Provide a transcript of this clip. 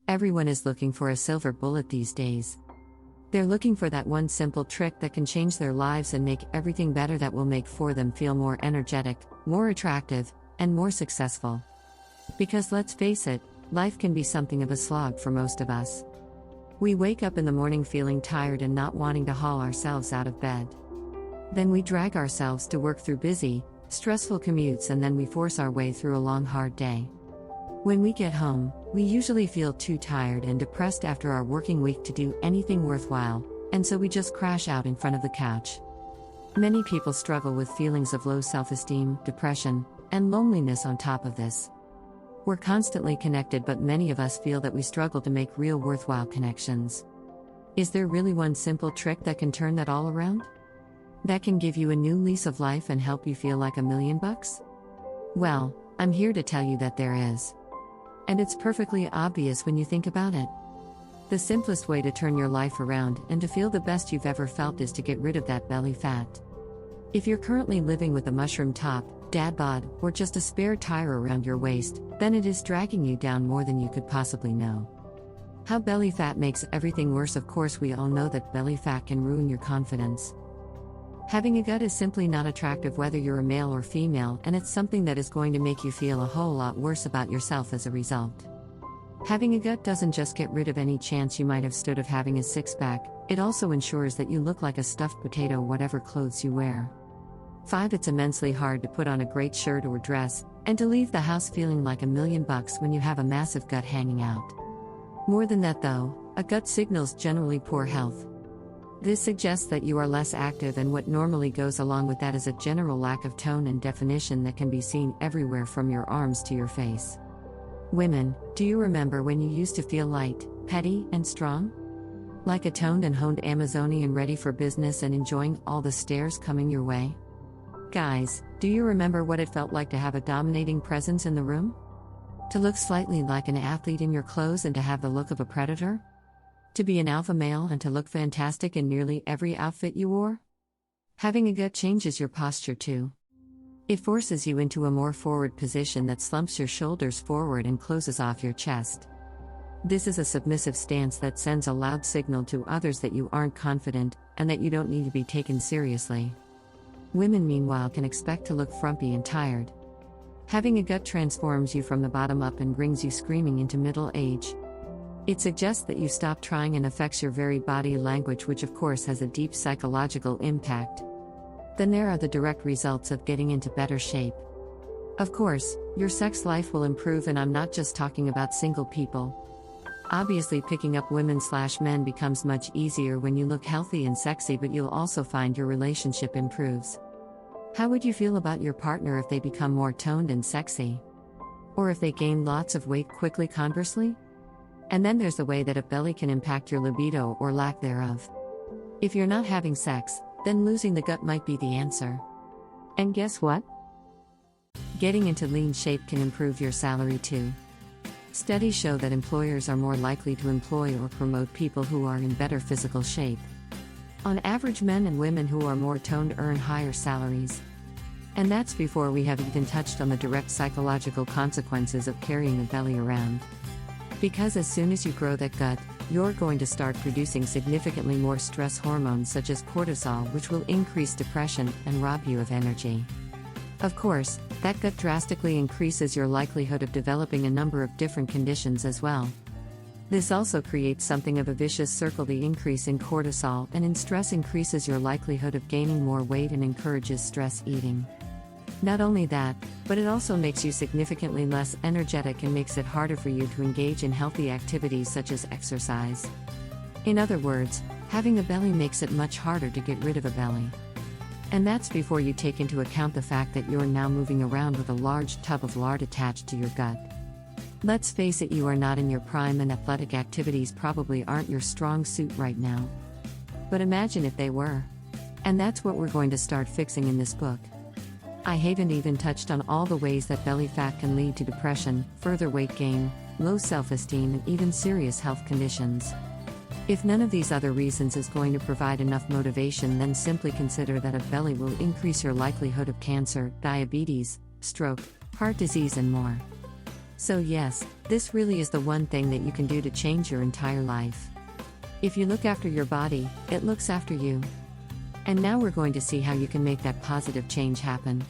Everyone is looking for a silver bullet these days. They're looking for that one simple trick that can change their lives and make everything better, that will make for them feel more energetic, more attractive, and more successful. Because let's face it, life can be something of a slog for most of us. We wake up in the morning feeling tired and not wanting to haul ourselves out of bed. Then we drag ourselves to work through busy, stressful commutes, and then we force our way through a long, hard day. When we get home, we usually feel too tired and depressed after our working week to do anything worthwhile, and so we just crash out in front of the couch. Many people struggle with feelings of low self-esteem, depression, and loneliness on top of this. We're constantly connected, but many of us feel that we struggle to make real worthwhile connections. Is there really one simple trick that can turn that all around? That can give you a new lease of life and help you feel like $1,000,000? Well, I'm here to tell you that there is. And it's perfectly obvious when you think about it. The simplest way to turn your life around and to feel the best you've ever felt is to get rid of that belly fat. If you're currently living with a mushroom top, dad bod, or just a spare tire around your waist, then it is dragging you down more than you could possibly know. How belly fat makes everything worse. Of course, we all know that belly fat can ruin your confidence. Having a gut is simply not attractive whether you're a male or female, and it's something that is going to make you feel a whole lot worse about yourself as a result. Having a gut doesn't just get rid of any chance you might have stood of having a six-pack, it also ensures that you look like a stuffed potato whatever clothes you wear. 5. It's immensely hard to put on a great shirt or dress, and to leave the house feeling like $1,000,000 when you have a massive gut hanging out. More than that though, a gut signals generally poor health. This suggests that you are less active, and what normally goes along with that is a general lack of tone and definition that can be seen everywhere from your arms to your face. Women, do you remember when you used to feel light, petty, and strong? Like a toned and honed Amazonian ready for business and enjoying all the stares coming your way? Guys, do you remember what it felt like to have a dominating presence in the room? To look slightly like an athlete in your clothes and to have the look of a predator? To be an alpha male and to look fantastic in nearly every outfit you wore? Having a gut changes your posture too. It forces you into a more forward position that slumps your shoulders forward and closes off your chest. This is a submissive stance that sends a loud signal to others that you aren't confident and that you don't need to be taken seriously. Women, meanwhile, can expect to look frumpy and tired. Having a gut transforms you from the bottom up and brings you screaming into middle age. It suggests that you stop trying and affects your very body language, which of course has a deep psychological impact. Then there are the direct results of getting into better shape. Of course, your sex life will improve, and I'm not just talking about single people. Obviously, picking up women/men becomes much easier when you look healthy and sexy, but you'll also find your relationship improves. How would you feel about your partner if they become more toned and sexy? Or if they gain lots of weight quickly, conversely? And then there's the way that a belly can impact your libido or lack thereof. If you're not having sex, then losing the gut might be the answer. And guess what? Getting into lean shape can improve your salary too. Studies show that employers are more likely to employ or promote people who are in better physical shape. On average, men and women who are more toned earn higher salaries. And that's before we have even touched on the direct psychological consequences of carrying a belly around. Because as soon as you grow that gut, you're going to start producing significantly more stress hormones such as cortisol, which will increase depression and rob you of energy. Of course, that gut drastically increases your likelihood of developing a number of different conditions as well. This also creates something of a vicious circle. The increase in cortisol and in stress increases your likelihood of gaining more weight and encourages stress eating. Not only that, but it also makes you significantly less energetic and makes it harder for you to engage in healthy activities such as exercise. In other words, having a belly makes it much harder to get rid of a belly. And that's before you take into account the fact that you're now moving around with a large tub of lard attached to your gut. Let's face it, you are not in your prime, and athletic activities probably aren't your strong suit right now. But imagine if they were. And that's what we're going to start fixing in this book. I haven't even touched on all the ways that belly fat can lead to depression, further weight gain, low self-esteem, and even serious health conditions. If none of these other reasons is going to provide enough motivation, then simply consider that a belly will increase your likelihood of cancer, diabetes, stroke, heart disease, and more. So, yes, this really is the one thing that you can do to change your entire life. If you look after your body, it looks after you. And now we're going to see how you can make that positive change happen.